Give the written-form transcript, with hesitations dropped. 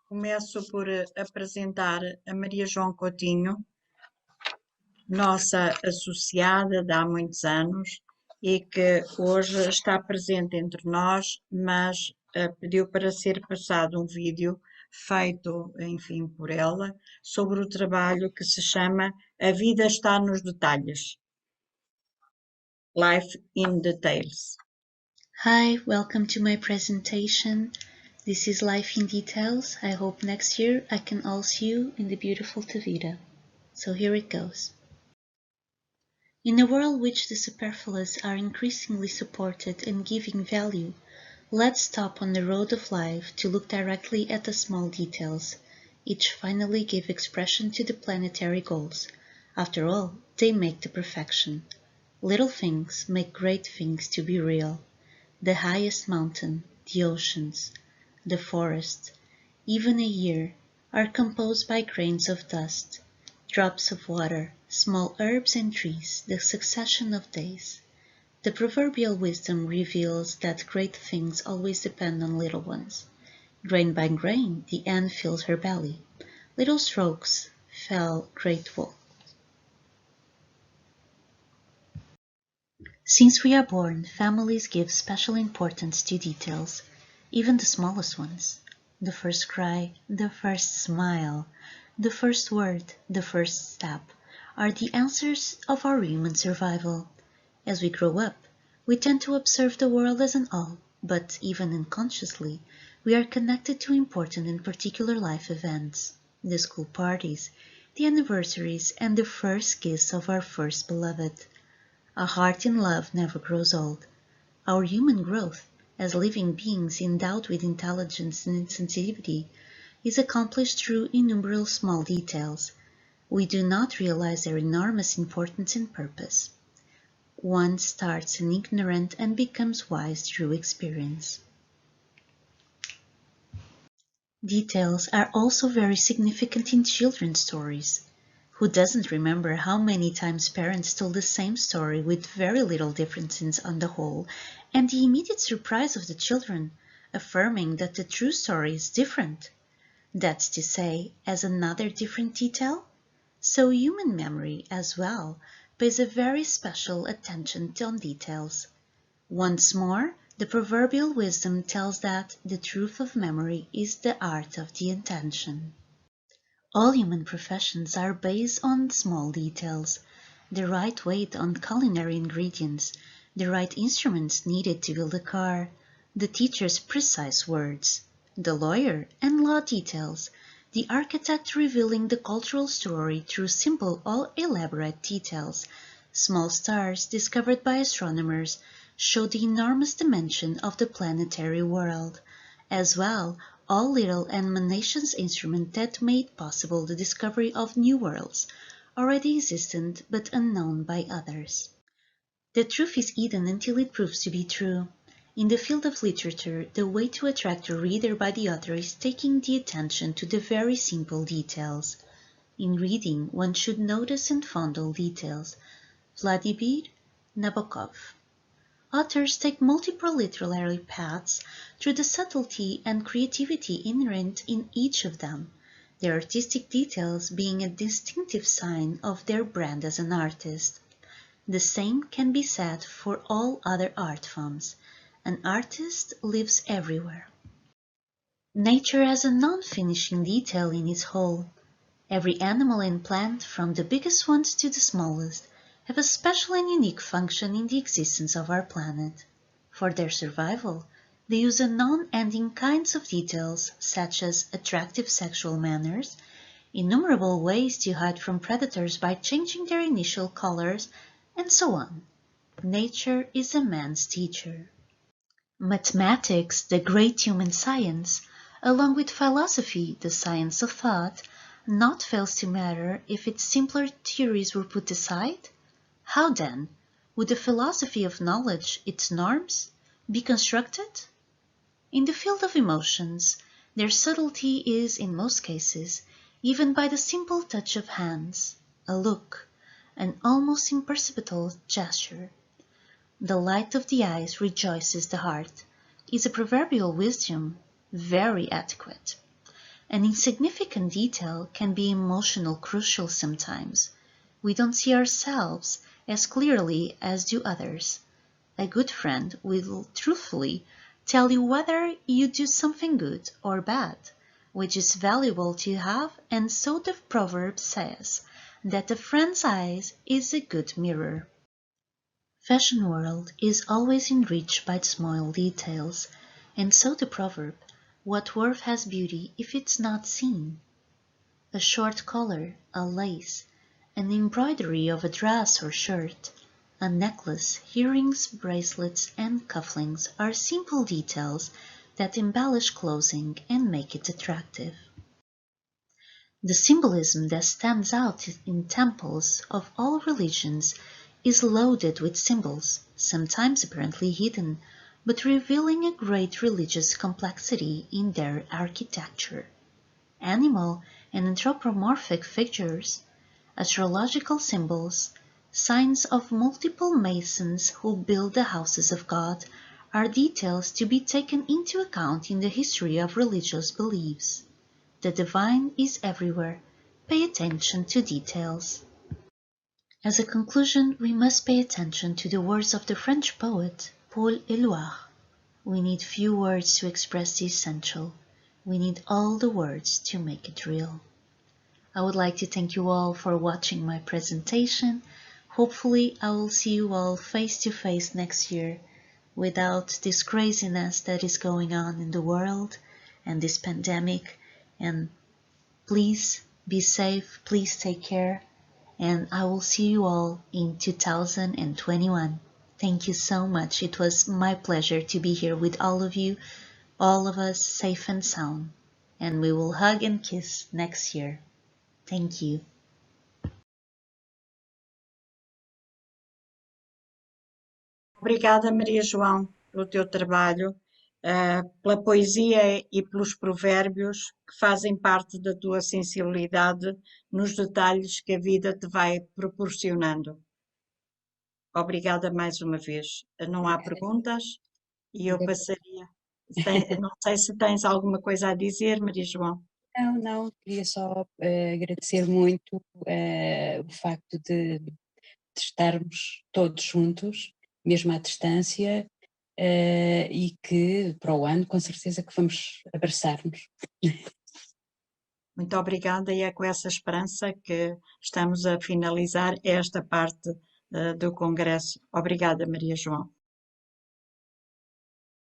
Começo por apresentar a Maria João Coutinho, nossa associada de há muitos anos e que hoje está presente entre nós, mas pediu para ser passado um vídeo feito, enfim, por ela, sobre o trabalho que se chama A Vida Está nos Detalhes. Life in Details. Hi, welcome to my presentation. This is Life in Details. I hope next year I can all see you in the beautiful Tavira. So here it goes. In a world which the superfluous are increasingly supported and giving value, let's stop on the road of life to look directly at the small details. Each finally give expression to the planetary goals. After all, they make the perfection. Little things make great things to be real. The highest mountain, the oceans, the forest, even a year, are composed by grains of dust, drops of water, small herbs and trees, the succession of days. The proverbial wisdom reveals that great things always depend on little ones. Grain by grain, the ant fills her belly. Little strokes fell great wool. Since we are born, families give special importance to details, even the smallest ones. The first cry, the first smile, the first word, the first step are the answers of our human survival. As we grow up, we tend to observe the world as an all, but even unconsciously, we are connected to important and particular life events, the school parties, the anniversaries, and the first kiss of our first beloved. A heart in love never grows old. Our human growth, as living beings endowed with intelligence and sensitivity, is accomplished through innumerable small details. We do not realize their enormous importance and purpose. One starts ignorant and becomes wise through experience. Details are also very significant in children's stories. Who doesn't remember how many times parents told the same story with very little differences on the whole, and the immediate surprise of the children, affirming that the true story is different? That's to say, as another different detail? So human memory, as well, pays a very special attention on details. Once more, the proverbial wisdom tells that the truth of memory is the art of the attention. All human professions are based on small details, the right weight on culinary ingredients, the right instruments needed to build a car, the teacher's precise words, the lawyer and law details, the architect revealing the cultural story through simple or elaborate details. Small stars discovered by astronomers show the enormous dimension of the planetary world. As well, all little and munitions instruments that made possible the discovery of new worlds, already existent but unknown by others. The truth is hidden until it proves to be true. In the field of literature, the way to attract a reader by the author is taking the attention to the very simple details. In reading, one should notice and fondle details. Vladimir Nabokov. Authors take multiple literary paths through the subtlety and creativity inherent in each of them, their artistic details being a distinctive sign of their brand as an artist. The same can be said for all other art forms. An artist lives everywhere. Nature has a non-finishing detail in its whole. Every animal and plant, from the biggest ones to the smallest, have a special and unique function in the existence of our planet. For their survival, they use a non-ending kinds of details such as attractive sexual manners, innumerable ways to hide from predators by changing their initial colors, and so on. Nature is a man's teacher. Mathematics, the great human science, along with philosophy, the science of thought, not fails to matter if its simpler theories were put aside. How then would the philosophy of knowledge, its norms, be constructed? In the field of emotions, their subtlety is, in most cases, even by the simple touch of hands, a look, an almost imperceptible gesture. The light of the eyes rejoices the heart, is a proverbial wisdom, very adequate. An insignificant detail can be emotional crucial sometimes. We don't see ourselves as clearly as do others. A good friend will truthfully tell you whether you do something good or bad, which is valuable to have, and so the proverb says that a friend's eyes is a good mirror. Fashion world is always enriched by small details, and so the proverb, what worth has beauty if it's not seen? A short collar, a lace, an embroidery of a dress or shirt, a necklace, earrings, bracelets, and cufflinks are simple details that embellish clothing and make it attractive. The symbolism that stands out in temples of all religions is loaded with symbols, sometimes apparently hidden, but revealing a great religious complexity in their architecture. Animal and anthropomorphic figures, astrological symbols, signs of multiple masons who build the houses of God are details to be taken into account in the history of religious beliefs. The divine is everywhere. Pay attention to details. As a conclusion, we must pay attention to the words of the French poet Paul Éluard. We need few words to express the essential. We need all the words to make it real. I would like to thank you all for watching my presentation. Hopefully, I will see you all face to face next year without this craziness that is going on in the world and this pandemic. And please be safe, please take care, and I will see you all in 2021. Thank you so much. It was my pleasure to be here with all of you, all of us safe and sound, and we will hug and kiss next year. Thank you. Obrigada, Maria João, pelo teu trabalho, pela poesia e pelos provérbios que fazem parte da tua sensibilidade nos detalhes que a vida te vai proporcionando. Obrigada mais uma vez. Não há perguntas e eu passaria. Não sei se tens alguma coisa a dizer, Maria João. Não, queria só agradecer muito o facto de estarmos todos juntos, mesmo à distância, e que para o ano, com certeza, que vamos abraçar-nos. Muito obrigada, e é com essa esperança que estamos a finalizar esta parte do Congresso. Obrigada, Maria João.